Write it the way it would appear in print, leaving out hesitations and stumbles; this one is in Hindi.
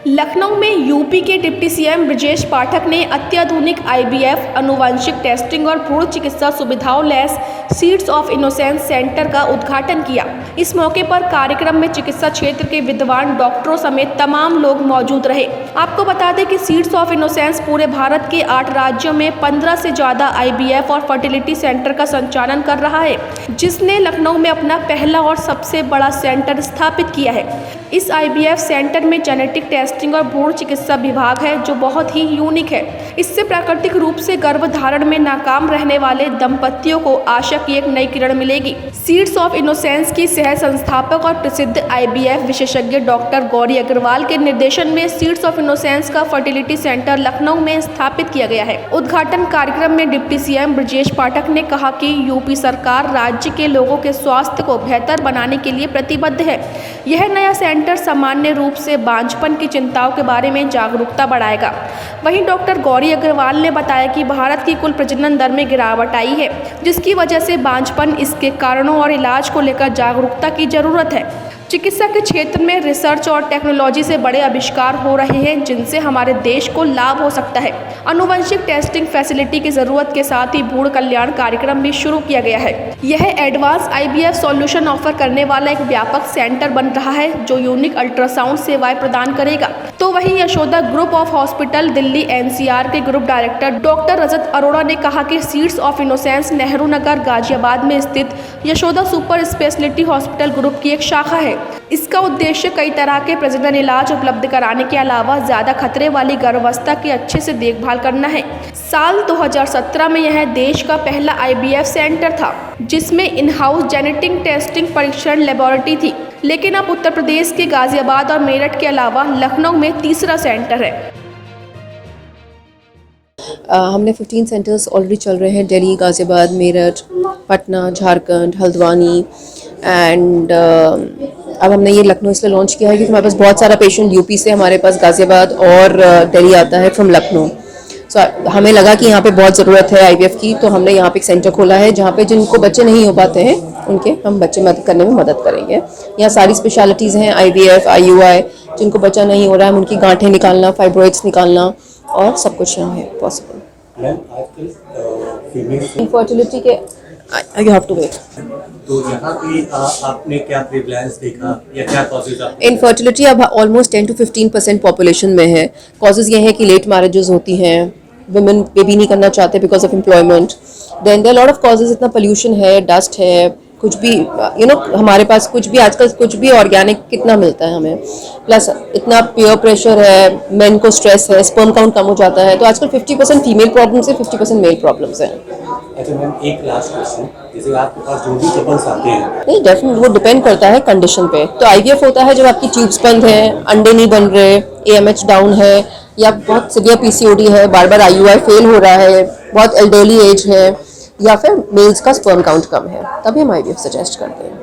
लखनऊ में यूपी के डिप्टी सीएम ब्रजेश पाठक ने अत्याधुनिक आईवीएफ आनुवंशिक टेस्टिंग और भ्रूण चिकित्सा सुविधाओं lace seeds of innocence centre का उद्घाटन किया। इस मौके पर कार्यक्रम में चिकित्सा क्षेत्र के विद्वान डॉक्टरों समेत तमाम लोग मौजूद रहे। आपको बता दें कि सीड्स ऑफ इनोसेंस पूरे भारत के 8 राज्यों में 15 से ज़्यादा आईवीएफ और फर्टिलिटी सेंटर का संचालन कर रहा है, जिसने लखनऊ में अपना पहला और सबसे बड़ा सेंटर स्थापित किया है। इस आईवीएफ सेंटर में जेनेटिक टेस्टिंग और भ्रूण चिकित्सा विभाग है, जो बहुत ही यूनिक है। इससे प्राकृतिक रूप से गर्भधारण में नाकाम रहने वाले दंपतियों को आशा की एक नई किरण मिलेगी। सीड्स ऑफ इनोसेंस की सह संस्थापक और प्रसिद्ध आईवीएफ विशेषज्ञ डॉक्टर गौरी अग्रवाल के निर्देशन में सीड्स ऑफ इनोसेंस का फर्टिलिटी सेंटर लखनऊ में स्थापित किया गया है। उद्घाटन कार्यक्रम में डिप्टी सीएम ब्रजेश पाठक ने कहा कि यूपी सरकार राज्य के लोगों के स्वास्थ्य को बेहतर बनाने के लिए प्रतिबद्ध है। यह नया सेंटर सामान्य रूप से बांझपन की चिंताओं के बारे में जागरूकता बढ़ाएगा। वहीं डॉक्टर गौरी अग्रवाल ने बताया कि भारत की कुल प्रजनन दर में गिरावट आई है, जिसकी वजह से बांझपन, इसके कारणों और इलाज को लेकर जागरूकता की जरूरत है। चिकित्सा के क्षेत्र में रिसर्च और टेक्नोलॉजी से बड़े आविष्कार हो रहे हैं, जिनसे हमारे देश को लाभ हो सकता है। आनुवंशिक टेस्टिंग फैसिलिटी की जरूरत के साथ ही भ्रूण कल्याण कार्यक्रम भी शुरू किया गया है। यह एडवांस आईवीएफ सॉल्यूशन ऑफर करने वाला एक व्यापक सेंटर बन रहा है, जो यूनिक अल्ट्रासाउंड सेवाएं प्रदान करेगा। तो वहीं Yashoda group of hospital Delhi NCR के ग्रुप डायरेक्टर डॉक्टर रजत अरोड़ा ने कहा कि seeds of innocence Nehru Nagar Ghaziabad में स्थित Yashoda super speciality hospital group की एक शाखा है। इसका उद्देश्य कई तरह के प्रजनन इलाज उपलब्ध कराने के अलावा ज्यादा खतरे वाली गर्भावस्था की अच्छे से देखभाल करना है। साल 2017 में यह देश का पहला आईवीएफ सेंटर था, जिसमें इन हाउस जेनेटिक टेस्टिंग परीक्षण लेबोरेटरी थी, लेकिन अब उत्तर प्रदेश के गाजियाबाद और मेरठ के अलावा लखनऊ में तीसरा सेंटर है। हमने 15 सेंटर्स ऑलरेडी चल रहे हैं, दिल्ली, गाजियाबाद, मेरठ, पटना, झारखंड, हल्द्वानी एंड अब हमने ये लखनऊ इसलिए लॉन्च किया है क्योंकि हमारे पास बहुत सारा पेशेंट यूपी से हमारे पास गाजियाबाद और दिल्ली आता है फ्रॉम लखनऊ। सो हमें लगा कि यहाँ पे बहुत ज़रूरत है आईवीएफ की, तो हमने यहाँ पे एक सेंटर खोला है जहाँ पे जिनको बच्चे नहीं हो पाते हैं उनके हम बच्चे मदद करने में मदद करेंगे। यहाँ सारी स्पेशलिटीज़ हैं, आईवीएफ, आईयूआई, जिनको बच्चा नहीं हो रहा है हम उनकी गांठें निकालना, फाइब्रॉइड्स निकालना और सब कुछ यहाँ है पॉसिबल। इनफर्टिलिटी के यू हैव टू वेट। तो यहाँ पे आपने क्या प्रेवलेंस देखा या क्या कॉजेज? इनफर्टिलिटी अब ऑलमोस्ट 10 to 15% पॉपुलेशन में है। कॉजेज ये है कि लेट मैरिजेस होती हैं, वुमेन बेबी नहीं करना चाहते because of employment, then there lot of causes, इतना पोल्यूशन है, डस्ट है, कुछ भी हमारे पास कुछ भी आजकल कुछ भी ऑर्गेनिक कितना मिलता है हमें, प्लस इतना पीयर प्रेशर है, मेन को स्ट्रेस है, स्पर्म काउंट कम हो जाता है, तो आजकल 50% फीमेल प्रॉब्लम्स है, 50% मेल प्रॉब्लम्स हैं। अच्छा मैम, एक लास्ट क्वेश्चन, जैसे आपके पास जो भी कपल्स आते हैं, नहीं डेफिनेटली वो डिपेंड करता है कंडीशन पे। तो आईवीएफ होता है जब आपकी ट्यूब्स बंद हैं, अंडे नहीं बन रहे, एएमएच डाउन है, या बहुत सीवियर पीसीओडी है, बार बार आईयूआई फेल हो रहा है, बहुत एल्डरली एज है, या फिर मेल्स का स्पर्म काउंट कम है, तभी हम आईवीएफ सजेस्ट करते हैं।